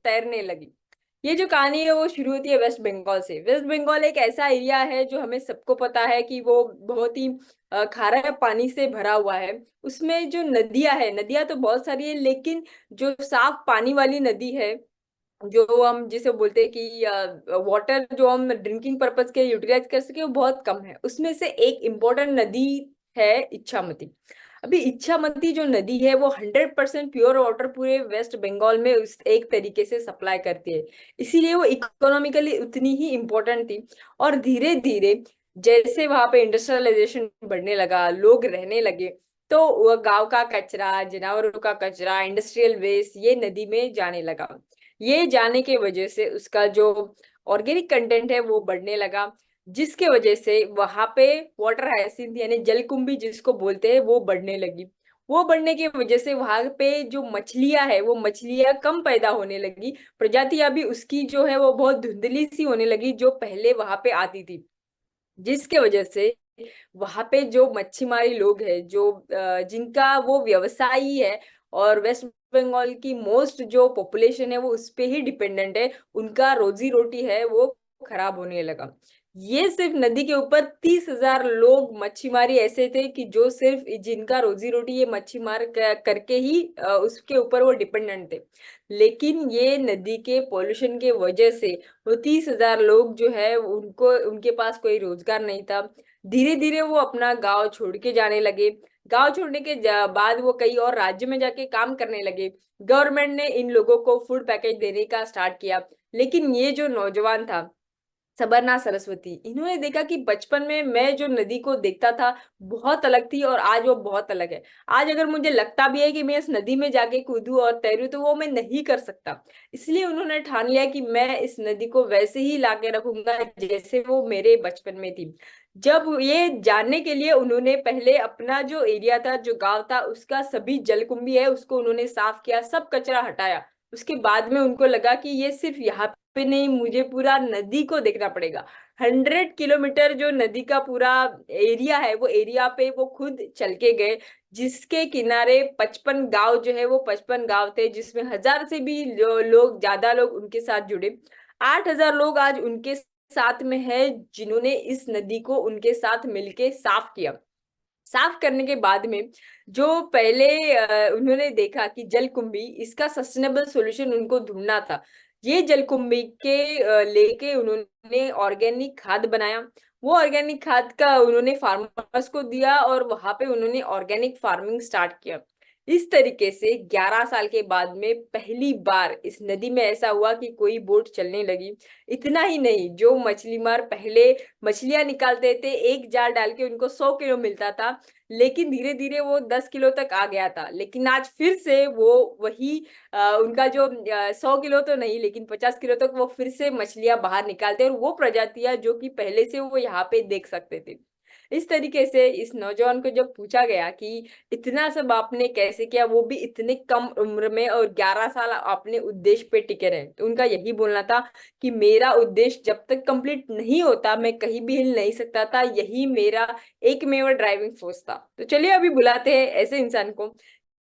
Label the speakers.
Speaker 1: तैरने लगी। ये जो कहानी है वो शुरू होती है वेस्ट बंगाल से। वेस्ट बंगाल एक ऐसा एरिया है जो हमें सबको पता है कि वो बहुत ही खारा पानी से भरा हुआ है। उसमें जो नदियां है, नदियां तो बहुत सारी है, लेकिन जो साफ पानी वाली नदी है, जो हम जिसे बोलते हैं कि वाटर जो हम ड्रिंकिंग पर्पज के यूटिलाइज कर सके, वो बहुत कम है। उसमें से एक इम्पोर्टेंट नदी है इच्छामती। अभी इच्छामती जो नदी है वो 100% प्योर वाटर पूरे वेस्ट बंगाल में उस एक तरीके से सप्लाई करती है। इसीलिए वो इकोनॉमिकली उतनी ही इम्पोर्टेंट थी। और धीरे धीरे जैसे वहां पे इंडस्ट्रियलाइजेशन बढ़ने लगा, लोग रहने लगे, तो वो गांव का कचरा, जानवरों का कचरा, इंडस्ट्रियल वेस्ट ये नदी में जाने लगा। ये जाने के वजह से उसका जो ऑर्गेनिक कंटेंट है वो बढ़ने लगा, जिसके वजह से वहां पे वाटर हाइसिंथ यानी जलकुंभी जिसको बोलते हैं वो बढ़ने लगी। वो बढ़ने की वजह से वहां पे जो मछलियां है वो मछलियां कम पैदा होने लगी। प्रजातियां भी उसकी जो है वो बहुत धुंधली सी होने लगी जो पहले वहां पे आती थी। जिसके वजह से वहां पे जो मच्छीमारी लोग हैं, जो जिनका वो व्यवसाय ही है, और वेस्ट बंगाल की मोस्ट जो पॉपुलेशन है वो उस पे ही डिपेंडेंट है, उनका रोजी रोटी है वो खराब होने लगा। ये सिर्फ नदी के ऊपर 30,000 लोग मच्छीमारी ऐसे थे कि जो सिर्फ जिनका रोजी रोटी ये मच्छी मार करके ही उसके ऊपर वो डिपेंडेंट थे। लेकिन ये नदी के पोल्यूशन के वजह से वो 30,000 लोग जो है उनको उनके पास कोई रोजगार नहीं था। धीरे धीरे वो अपना गांव छोड़ के जाने लगे। गांव छोड़ने के बाद वो कई और राज्य में जाके काम करने लगे। गवर्नमेंट ने इन लोगों को फूड पैकेज देने का स्टार्ट किया। लेकिन ये जो नौजवान था सबरनाथ सरस्वती, इन्होंने देखा कि बचपन में मैं जो नदी को देखता था बहुत अलग थी, और आज वो बहुत अलग है। आज अगर मुझे लगता भी है कि मैं इस नदी में जाके कूदूं और तैरूं तो वो मैं नहीं कर सकता। इसलिए उन्होंने ठान लिया कि मैं इस नदी को वैसे ही लाके रखूंगा जैसे वो मेरे बचपन में थी। जब ये जानने के लिए उन्होंने पहले अपना जो एरिया था, जो गांव था, उसका सभी जलकुंभी है उसको उन्होंने साफ किया, सब कचरा हटाया। उसके बाद में उनको लगा कि ये सिर्फ यहाँ पे नहीं, मुझे पूरा नदी को देखना पड़ेगा। 100 किलोमीटर जो नदी का पूरा एरिया है वो एरिया पे वो खुद चल के गए, जिसके किनारे 55 गांव जो है वो 55 गांव थे, जिसमें 1,000 से भी लोग, ज्यादा लोग उनके साथ जुड़े। 8,000 लोग आज उनके साथ में है, जिन्होंने इस नदी को उनके साथ मिलके साफ किया। साफ करने के बाद में जो पहले उन्होंने देखा कि जलकुंभी, इसका सस्टेनेबल सॉल्यूशन उनको ढूंढना था। ये जलकुंभी के लेके उन्होंने ऑर्गेनिक खाद बनाया। वो ऑर्गेनिक खाद का उन्होंने फार्मर्स को दिया और वहां पे उन्होंने ऑर्गेनिक फार्मिंग स्टार्ट किया। इस तरीके से 11 साल के बाद में पहली बार इस नदी में ऐसा हुआ कि कोई बोट चलने लगी। इतना ही नहीं, जो मछली मार पहले मछलियां निकालते थे एक जाल डाल के उनको 100 किलो मिलता था, लेकिन धीरे धीरे वो 10 किलो तक आ गया था। लेकिन आज फिर से वो वही उनका जो 100 किलो तो नहीं लेकिन 50 किलो तक वो फिर से मछलियां बाहर निकालते हैं, और वो प्रजातियां जो कि पहले से वो यहाँ पे देख सकते थे। इस तरीके से इस नौजवान को जब पूछा गया कि इतना सब आपने कैसे किया, वो भी इतने कम उम्र में, और 11 साल अपने उद्देश्य पे टिके रहे, तो उनका यही बोलना था कि मेरा उद्देश्य जब तक कंप्लीट नहीं होता मैं कहीं भी हिल नहीं सकता था। यही मेरा एकमेव ड्राइविंग फोर्स था। तो चलिए अभी बुलाते हैं ऐसे इंसान को